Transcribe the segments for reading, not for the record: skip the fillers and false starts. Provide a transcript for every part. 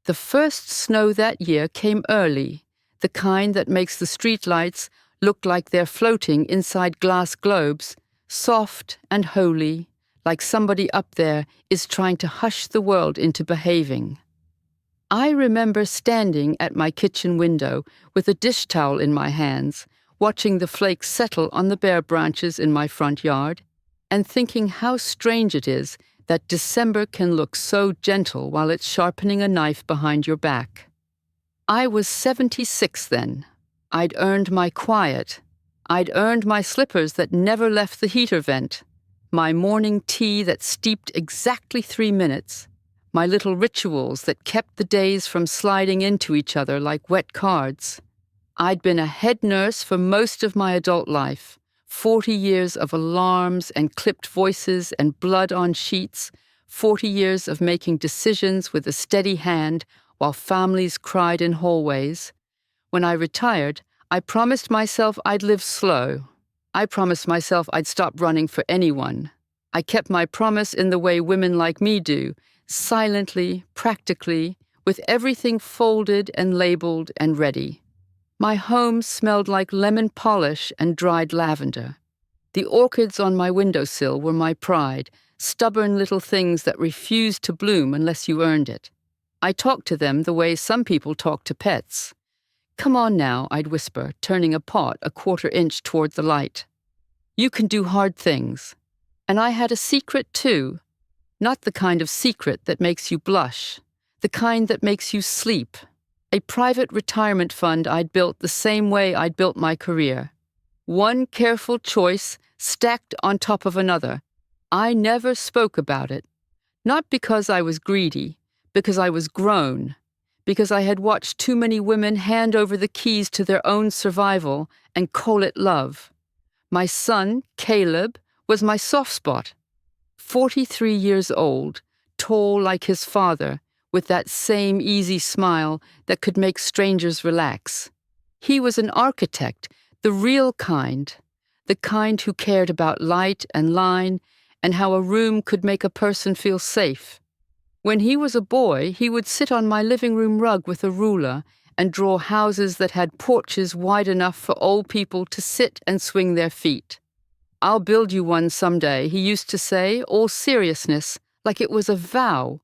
The first snow that year came early, the kind that makes the streetlights look like they're floating inside glass globes, soft and holy, like somebody up there is trying to hush the world into behaving. I remember standing at my kitchen window with a dish towel in my hands, watching the flakes settle on the bare branches in my front yard, and thinking how strange it is that December can look so gentle while it's sharpening a knife behind your back. I was 76 then. I'd earned my quiet. I'd earned my slippers that never left the heater vent, my morning tea that steeped exactly 3 minutes, my little rituals that kept the days from sliding into each other like wet cards. I'd been a head nurse for most of my adult life, 40 years of alarms and clipped voices and blood on sheets, 40 years of making decisions with a steady hand while families cried in hallways. When I retired, I promised myself I'd live slow. I promised myself I'd stop running for anyone. I kept my promise in the way women like me do, silently, practically, with everything folded and labeled and ready. My home smelled like lemon polish and dried lavender. The orchids on my windowsill were my pride, stubborn little things that refused to bloom unless you earned it. I talked to them the way some people talk to pets. "Come on now," I'd whisper, turning a pot a quarter inch toward the light. "You can do hard things." And I had a secret too, not the kind of secret that makes you blush, the kind that makes you sleep. A private retirement fund I'd built the same way I'd built my career. One careful choice stacked on top of another. I never spoke about it. Not because I was greedy, because I was grown, because I had watched too many women hand over the keys to their own survival and call it love. My son, Caleb, was my soft spot. 43 years old, tall like his father, with that same easy smile that could make strangers relax. He was an architect, the real kind, the kind who cared about light and line and how a room could make a person feel safe. When he was a boy, he would sit on my living room rug with a ruler and draw houses that had porches wide enough for old people to sit and swing their feet. "I'll build you one someday," he used to say, all seriousness, like it was a vow.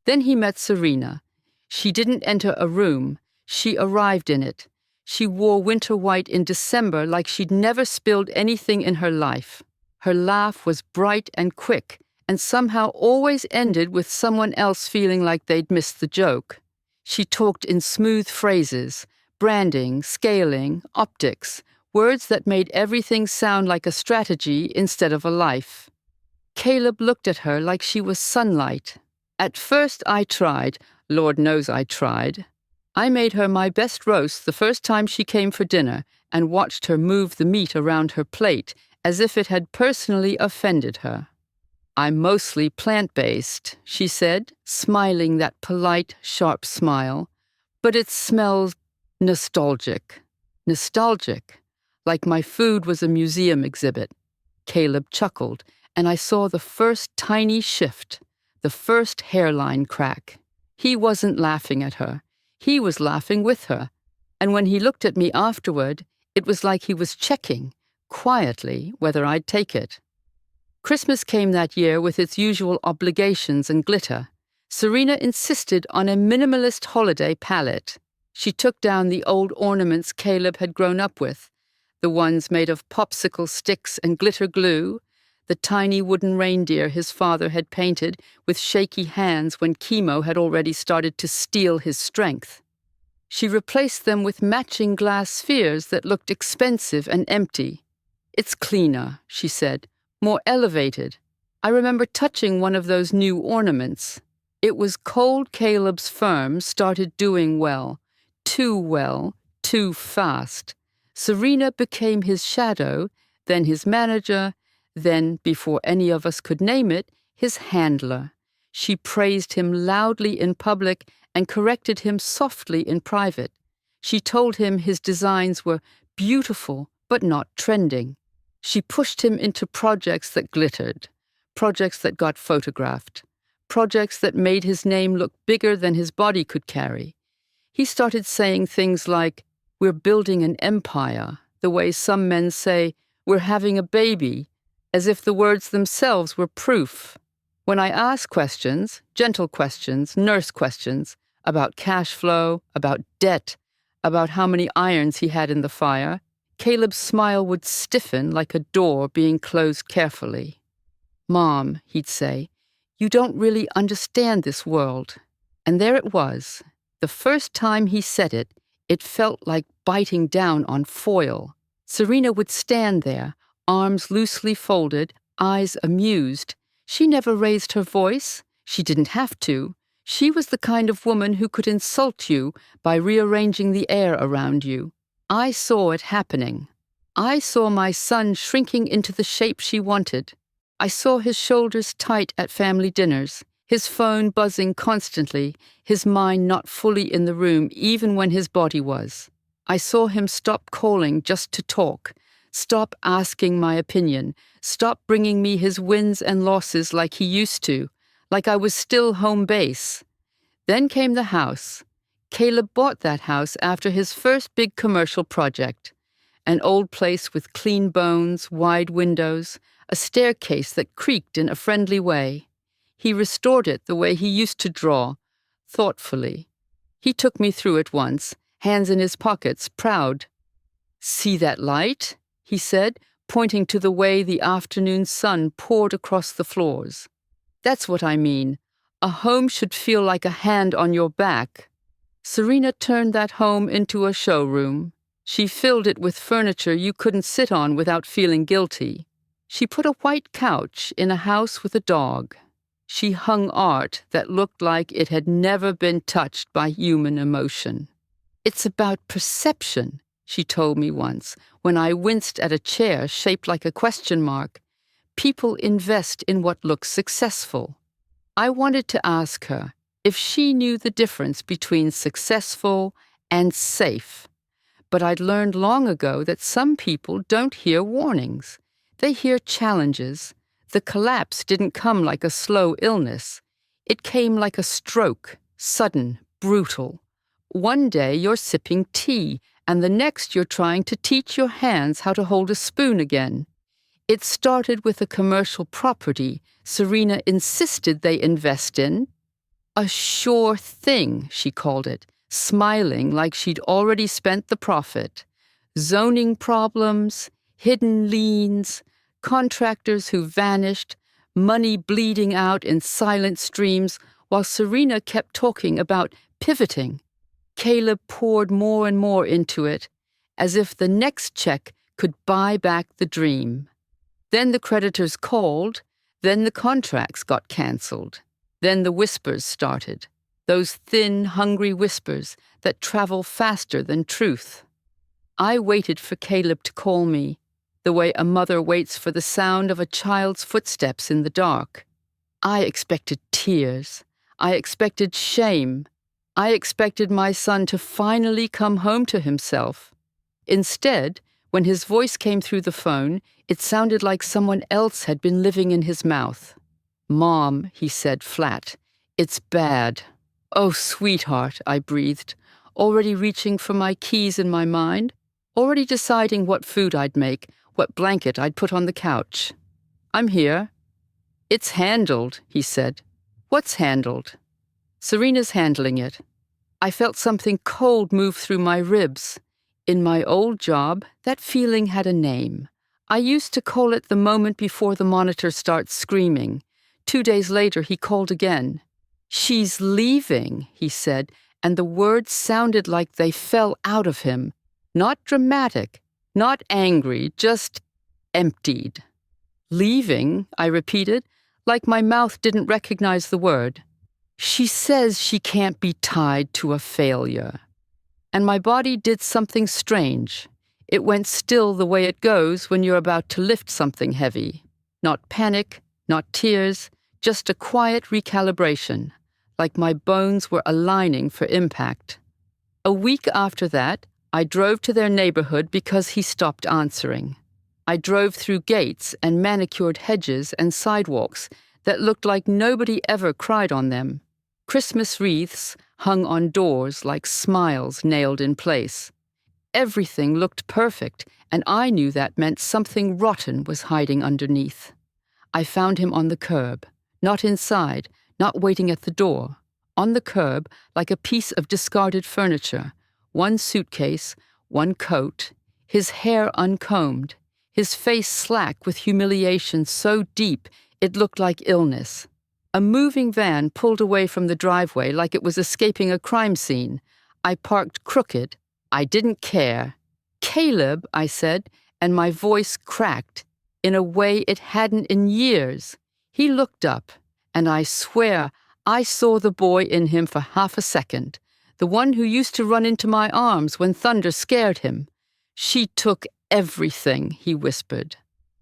Then he met Serena. She didn't enter a room. She arrived in it. She wore winter white in December like she'd never spilled anything in her life. Her laugh was bright and quick, and somehow always ended with someone else feeling like they'd missed the joke. She talked in smooth phrases, branding, scaling, optics, words that made everything sound like a strategy instead of a life. Caleb looked at her like she was sunlight. At first I tried, Lord knows I tried. I made her my best roast the first time she came for dinner and watched her move the meat around her plate as if it had personally offended her. "I'm mostly plant-based," she said, smiling that polite, sharp smile. "But it smells nostalgic. Nostalgic. Like my food was a museum exhibit." Caleb chuckled, and I saw the first tiny shift, the first hairline crack. He wasn't laughing at her. He was laughing with her. And when he looked at me afterward, it was like he was checking, quietly, whether I'd take it. Christmas came that year with its usual obligations and glitter. Serena insisted on a minimalist holiday palette. She took down the old ornaments Caleb had grown up with, the ones made of popsicle sticks and glitter glue, the tiny wooden reindeer his father had painted with shaky hands when chemo had already started to steal his strength. She replaced them with matching glass spheres that looked expensive and empty. "It's cleaner," she said, "more elevated." I remember touching one of those new ornaments. It was cold Caleb's firm started doing well, too fast. Serena became his shadow, then his manager, then, before any of us could name it, his handler. She praised him loudly in public and corrected him softly in private. She told him his designs were beautiful but not trending. She pushed him into projects that glittered, projects that got photographed, projects that made his name look bigger than his body could carry. He started saying things like, "We're building an empire," the way some men say, "We're having a baby," as if the words themselves were proof. When I asked questions, gentle questions, nurse questions, about cash flow, about debt, about how many irons he had in the fire, Caleb's smile would stiffen like a door being closed carefully. "Mom," he'd say, "you don't really understand this world." And there it was. The first time he said it, it felt like biting down on foil. Serena would stand there, arms loosely folded, eyes amused. She never raised her voice. She didn't have to. She was the kind of woman who could insult you by rearranging the air around you. I saw it happening. I saw my son shrinking into the shape she wanted. I saw his shoulders tight at family dinners, his phone buzzing constantly, his mind not fully in the room even when his body was. I saw him stop calling just to talk, stop asking my opinion, stop bringing me his wins and losses like he used to, like I was still home base. Then came the house. Caleb bought that house after his first big commercial project. An old place with clean bones, wide windows, a staircase that creaked in a friendly way. He restored it the way he used to draw, thoughtfully. He took me through it once, hands in his pockets, proud. "See that light?" he said, pointing to the way the afternoon sun poured across the floors. "That's what I mean. A home should feel like a hand on your back." Serena turned that home into a showroom. She filled it with furniture you couldn't sit on without feeling guilty. She put a white couch in a house with a dog. She hung art that looked like it had never been touched by human emotion. "It's about perception," she told me once, when I winced at a chair shaped like a question mark. "People invest in what looks successful." I wanted to ask her if she knew the difference between successful and safe. But I'd learned long ago that some people don't hear warnings. They hear challenges. The collapse didn't come like a slow illness. It came like a stroke, sudden, brutal. One day you're sipping tea, and the next you're trying to teach your hands how to hold a spoon again. It started with a commercial property Serena insisted they invest in. A sure thing, she called it, smiling like she'd already spent the profit. Zoning problems, hidden liens, contractors who vanished, money bleeding out in silent streams, while Serena kept talking about pivoting. Caleb poured more and more into it, as if the next check could buy back the dream. Then the creditors called, then the contracts got cancelled. Then the whispers started, those thin, hungry whispers that travel faster than truth. I waited for Caleb to call me, the way a mother waits for the sound of a child's footsteps in the dark. I expected tears. I expected shame. I expected my son to finally come home to himself. Instead, when his voice came through the phone, it sounded like someone else had been living in his mouth. "Mom," he said flat, "it's bad." "Oh, sweetheart," I breathed, already reaching for my keys in my mind, already deciding what food I'd make, what blanket I'd put on the couch. "I'm here." "It's handled," he said. "What's handled?" "Serena's handling it." I felt something cold move through my ribs. In my old job, that feeling had a name. I used to call it the moment before the monitor starts screaming. 2 days later, he called again. "She's leaving," he said, and the words sounded like they fell out of him. Not dramatic, not angry, just emptied. "Leaving," I repeated, like my mouth didn't recognize the word. "She says she can't be tied to a failure." And my body did something strange. It went still the way it goes when you're about to lift something heavy. Not panic, not tears, just a quiet recalibration, like my bones were aligning for impact. A week after that, I drove to their neighborhood because he stopped answering. I drove through gates and manicured hedges and sidewalks that looked like nobody ever cried on them. Christmas wreaths hung on doors like smiles nailed in place. Everything looked perfect, and I knew that meant something rotten was hiding underneath. I found him on the curb, not inside, not waiting at the door. On the curb, like a piece of discarded furniture, one suitcase, one coat, his hair uncombed, his face slack with humiliation so deep it looked like illness. A moving van pulled away from the driveway like it was escaping a crime scene. I parked crooked. I didn't care. "Caleb," I said, and my voice cracked in a way it hadn't in years. He looked up, and I swear I saw the boy in him for half a second, the one who used to run into my arms when thunder scared him. "She took everything," he whispered.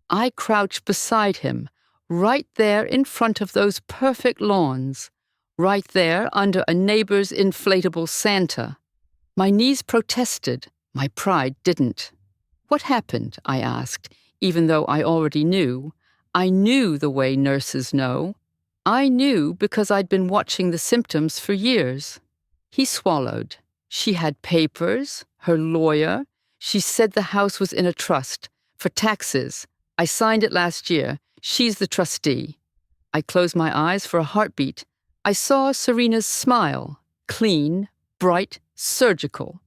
I crouched beside him, right there in front of those perfect lawns, right there under a neighbor's inflatable Santa. My knees protested, my pride didn't. "What happened?" I asked, even though I already knew. I knew the way nurses know. I knew because I'd been watching the symptoms for years. He swallowed. "She had papers, her lawyer. She said the house was in a trust, for taxes. I signed it last year. She's the trustee." I closed my eyes for a heartbeat. I saw Serena's smile, clean, bright, surgical.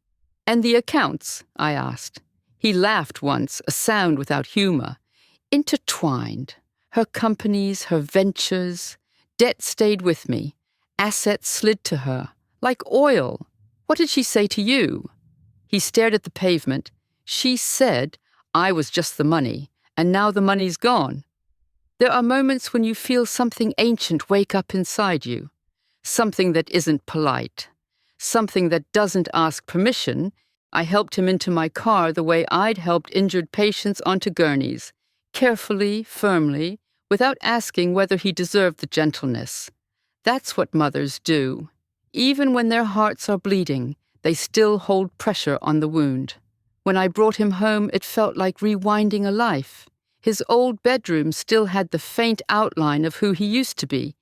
"And the accounts?" I asked. He laughed once, a sound without humor. "Intertwined. Her companies, her ventures. Debt stayed with me. Assets slid to her. Like oil. What did she say to you?" He stared at the pavement. "She said I was just the money, and now the money's gone." There are moments when you feel something ancient wake up inside you. Something that isn't polite. Something that doesn't ask permission. I helped him into my car the way I'd helped injured patients onto gurneys. Carefully, firmly, without asking whether he deserved the gentleness. That's what mothers do. Even when their hearts are bleeding, they still hold pressure on the wound. When I brought him home, it felt like rewinding a life. His old bedroom still had the faint outline of who he used to be.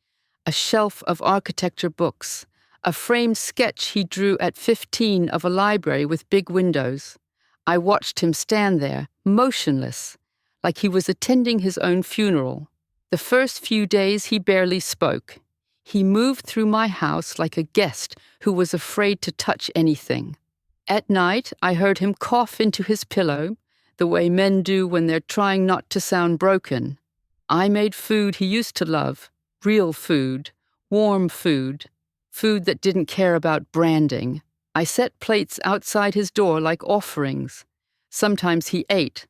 A shelf of architecture books. A framed sketch he drew at 15 of a library with big windows. I watched him stand there, motionless, like he was attending his own funeral. The first few days he barely spoke. He moved through my house like a guest who was afraid to touch anything. At night, I heard him cough into his pillow, the way men do when they're trying not to sound broken. I made food he used to love, real food, warm food, food that didn't care about branding. I set plates outside his door like offerings. Sometimes he ate.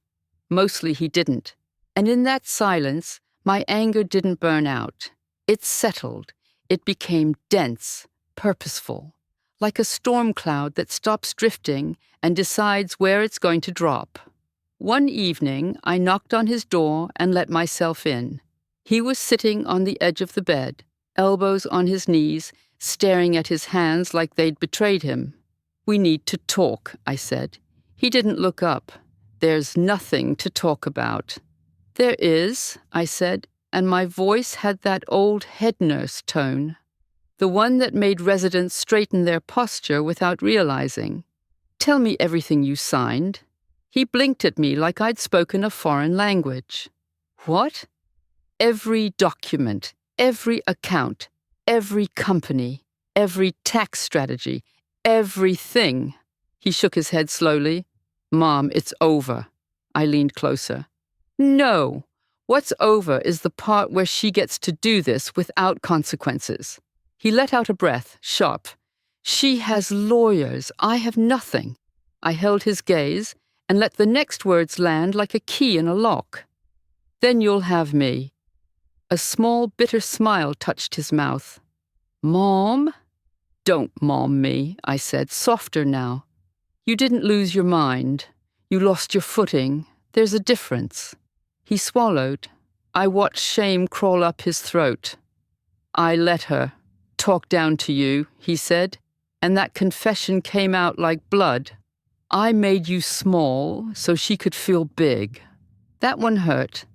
Mostly he didn't. And in that silence, my anger didn't burn out. It settled. It became dense, purposeful, like a storm cloud that stops drifting and decides where it's going to drop. One evening, I knocked on his door and let myself in. He was sitting on the edge of the bed, elbows on his knees, staring at his hands like they'd betrayed him. "We need to talk," I said. He didn't look up. "There's nothing to talk about." "There is," I said, and my voice had that old head nurse tone, the one that made residents straighten their posture without realizing. "Tell me everything you signed." He blinked at me like I'd spoken a foreign language. "What?" "Every document, every account, every company, every tax strategy, everything." He shook his head slowly. "Mom, it's over." I leaned closer. "No. What's over is the part where she gets to do this without consequences." He let out a breath, sharp. "She has lawyers. I have nothing." I held his gaze and let the next words land like a key in a lock. "Then you'll have me." A small, bitter smile touched his mouth. "Mom?" "Don't mom me," I said, softer now. "You didn't lose your mind. You lost your footing. There's a difference." He swallowed. I watched shame crawl up his throat. "I let her talk down to you," he said, and that confession came out like blood. "I made you small so she could feel big." That one hurt.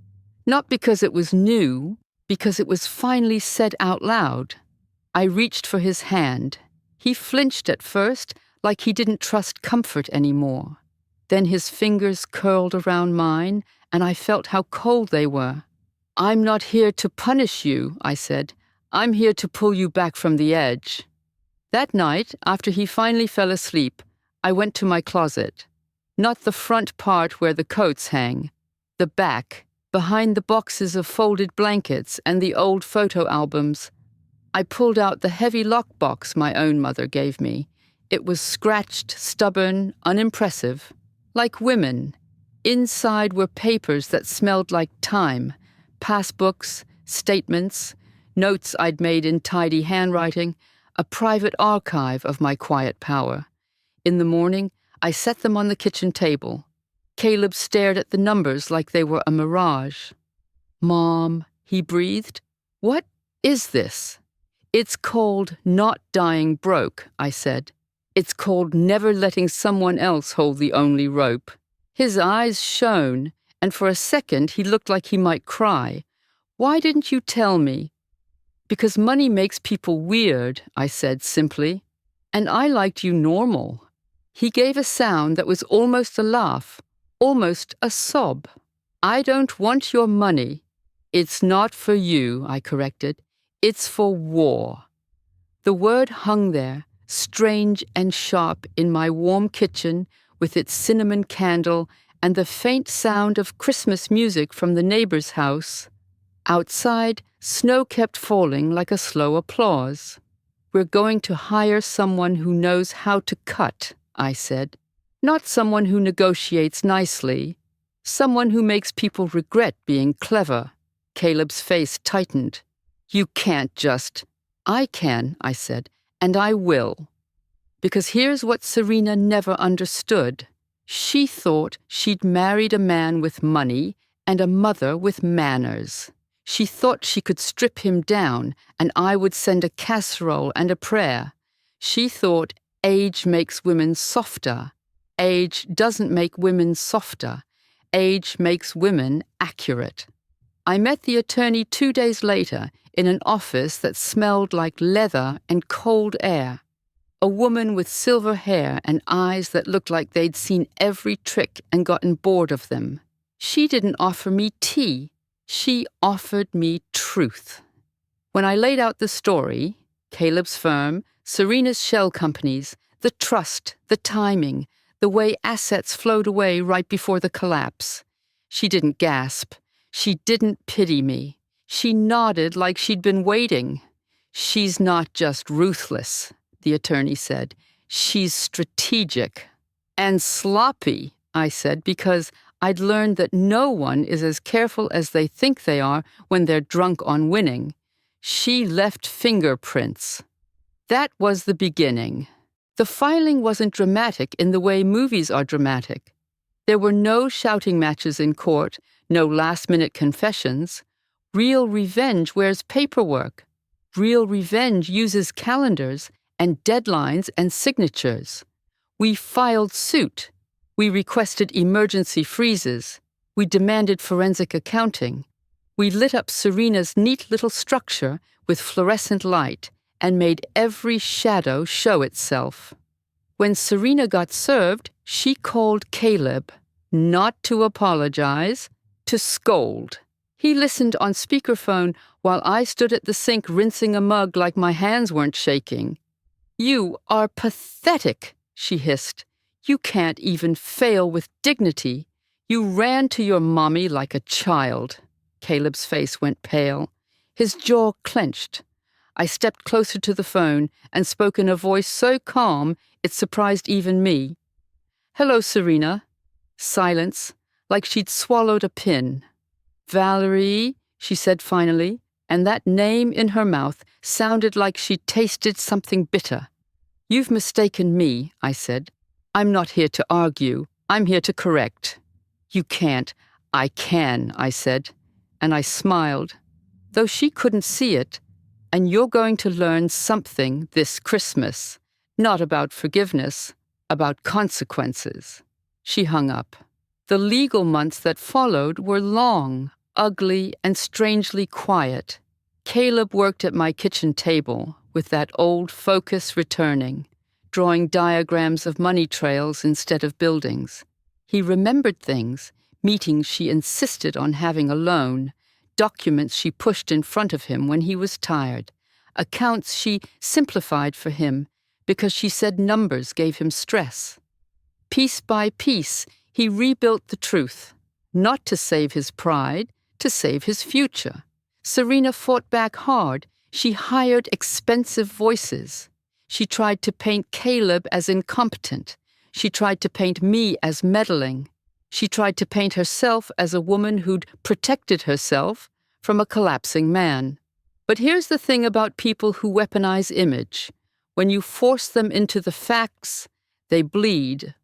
Not because it was new, because it was finally said out loud. I reached for his hand. He flinched at first, like he didn't trust comfort anymore. Then his fingers curled around mine, and I felt how cold they were. "I'm not here to punish you," I said. "I'm here to pull you back from the edge." That night, after he finally fell asleep, I went to my closet. Not the front part where the coats hang. The back, behind the boxes of folded blankets and the old photo albums. I pulled out the heavy lockbox my own mother gave me. It was scratched, stubborn, unimpressive. Like women. Inside were papers that smelled like time. Passbooks, statements, notes I'd made in tidy handwriting, a private archive of my quiet power. In the morning, I set them on the kitchen table. Caleb stared at the numbers like they were a mirage. "Mom," he breathed, "what is this?" "It's called not dying broke," I said. "It's called never letting someone else hold the only rope." His eyes shone, and for a second he looked like he might cry. "Why didn't you tell me?" "Because money makes people weird," I said simply. "And I liked you normal." He gave a sound that was almost a laugh, almost a sob. "I don't want your money." "It's not for you," I corrected. "It's for war." The word hung there, strange and sharp, in my warm kitchen with its cinnamon candle and the faint sound of Christmas music from the neighbor's house. Outside, snow kept falling like a slow applause. "We're going to hire someone who knows how to cut," I said. "Not someone who negotiates nicely. Someone who makes people regret being clever." Caleb's face tightened. "You can't just—" "I can," I said, "and I will." Because here's what Serena never understood. She thought she'd married a man with money and a mother with manners. She thought she could strip him down and I would send a casserole and a prayer. She thought age makes women softer. Age doesn't make women softer. Age makes women accurate. I met the attorney 2 days later in an office that smelled like leather and cold air. A woman with silver hair and eyes that looked like they'd seen every trick and gotten bored of them. She didn't offer me tea. She offered me truth. When I laid out the story, Caleb's firm, Serena's shell companies, the trust, the timing, the way assets flowed away right before the collapse, she didn't gasp. She didn't pity me. She nodded like she'd been waiting. "She's not just ruthless," the attorney said. "She's strategic." "And sloppy," I said, because I'd learned that no one is as careful as they think they are when they're drunk on winning. She left fingerprints. That was the beginning. The filing wasn't dramatic in the way movies are dramatic. There were no shouting matches in court, no last-minute confessions. Real revenge wears paperwork. Real revenge uses calendars and deadlines and signatures. We filed suit. We requested emergency freezes. We demanded forensic accounting. We lit up Serena's neat little structure with fluorescent light and made every shadow show itself. When Serena got served, she called Caleb, not to apologize, to scold. He listened on speakerphone while I stood at the sink rinsing a mug like my hands weren't shaking. "You are pathetic," she hissed. "You can't even fail with dignity. You ran to your mommy like a child." Caleb's face went pale. His jaw clenched. I stepped closer to the phone and spoke in a voice so calm it surprised even me. "Hello, Serena." Silence, like she'd swallowed a pin. "Valerie," she said finally, and that name in her mouth sounded like she'd tasted something bitter. "You've mistaken me," I said. "I'm not here to argue. I'm here to correct." "You can't." "I can," I said, and I smiled, though she couldn't see it. "And you're going to learn something this Christmas, not about forgiveness, about consequences." She hung up. The legal months that followed were long, ugly and strangely quiet. Caleb worked at my kitchen table, with that old focus returning, drawing diagrams of money trails instead of buildings. He remembered things, meetings she insisted on having alone, documents she pushed in front of him when he was tired, accounts she simplified for him because she said numbers gave him stress. Piece by piece, he rebuilt the truth, not to save his pride, to save his future. Serena fought back hard. She hired expensive voices. She tried to paint Caleb as incompetent. She tried to paint me as meddling. She tried to paint herself as a woman who'd protected herself from a collapsing man. But here's the thing about people who weaponize image. When you force them into the facts, they bleed.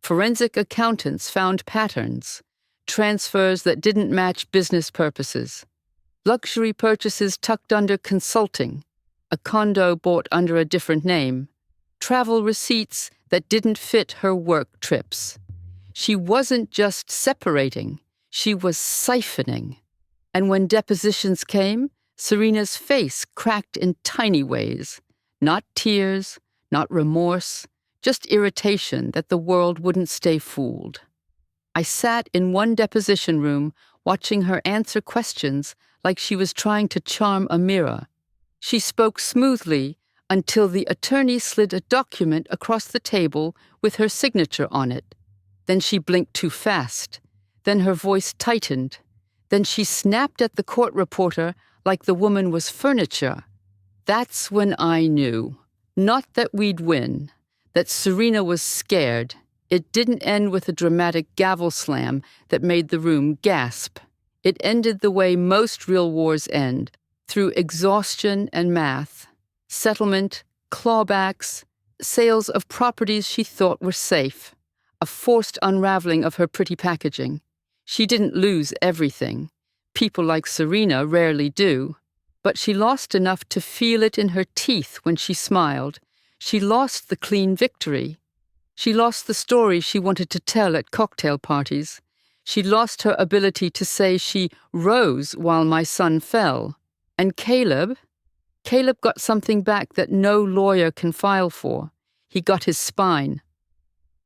Forensic accountants found patterns, transfers that didn't match business purposes, luxury purchases tucked under consulting, a condo bought under a different name, travel receipts that didn't fit her work trips. She wasn't just separating, she was siphoning. And when depositions came, Serena's face cracked in tiny ways. Not tears, not remorse, just irritation that the world wouldn't stay fooled. I sat in one deposition room watching her answer questions like she was trying to charm a mirror. She spoke smoothly until the attorney slid a document across the table with her signature on it. Then she blinked too fast. Then her voice tightened. Then she snapped at the court reporter like the woman was furniture. That's when I knew. Not that we'd win. That Serena was scared. It didn't end with a dramatic gavel slam that made the room gasp. It ended the way most real wars end, through exhaustion and math, settlement, clawbacks, sales of properties she thought were safe, a forced unraveling of her pretty packaging. She didn't lose everything. People like Serena rarely do. But she lost enough to feel it in her teeth when she smiled. She lost the clean victory. She lost the story she wanted to tell at cocktail parties. She lost her ability to say she rose while my son fell. And Caleb got something back that no lawyer can file for. He got his spine.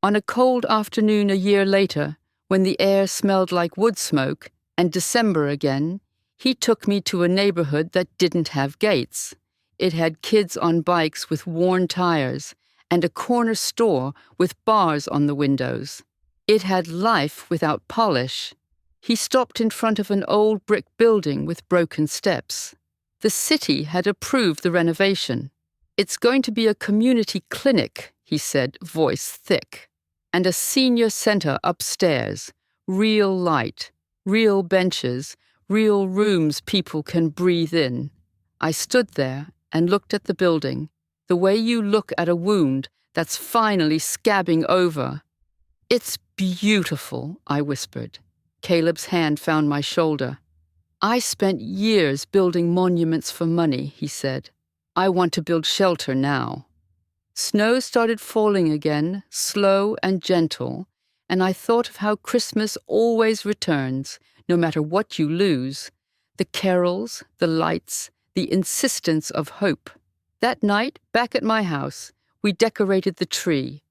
On a cold afternoon a year later, when the air smelled like wood smoke, and December again, he took me to a neighborhood that didn't have gates. It had kids on bikes with worn tires and a corner store with bars on the windows. It had life without polish. He stopped in front of an old brick building with broken steps. The city had approved the renovation. It's going to be a community clinic, he said, voice thick, and a senior center upstairs. Real light, real benches, real rooms people can breathe in. I stood there and looked at the building, the way you look at a wound that's finally scabbing over. It's beautiful, I whispered. Caleb's hand found my shoulder. I spent years building monuments for money, he said. I want to build shelter now. Snow started falling again, slow and gentle, and I thought of how Christmas always returns, no matter what you lose. The carols, the lights, the insistence of hope. That night, back at my house, we decorated the tree.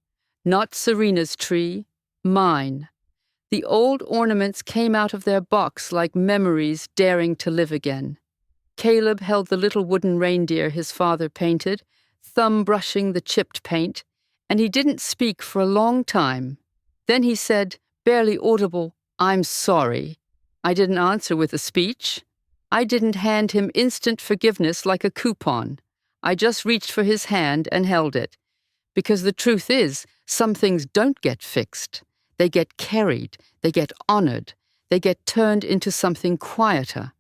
Not Serena's tree, mine. The old ornaments came out of their box like memories daring to live again. Caleb held the little wooden reindeer his father painted, thumb brushing the chipped paint, and he didn't speak for a long time. Then he said, barely audible, "I'm sorry." I didn't answer with a speech. I didn't hand him instant forgiveness like a coupon. I just reached for his hand and held it. Because the truth is, some things don't get fixed. They get carried, they get honored, they get turned into something quieter.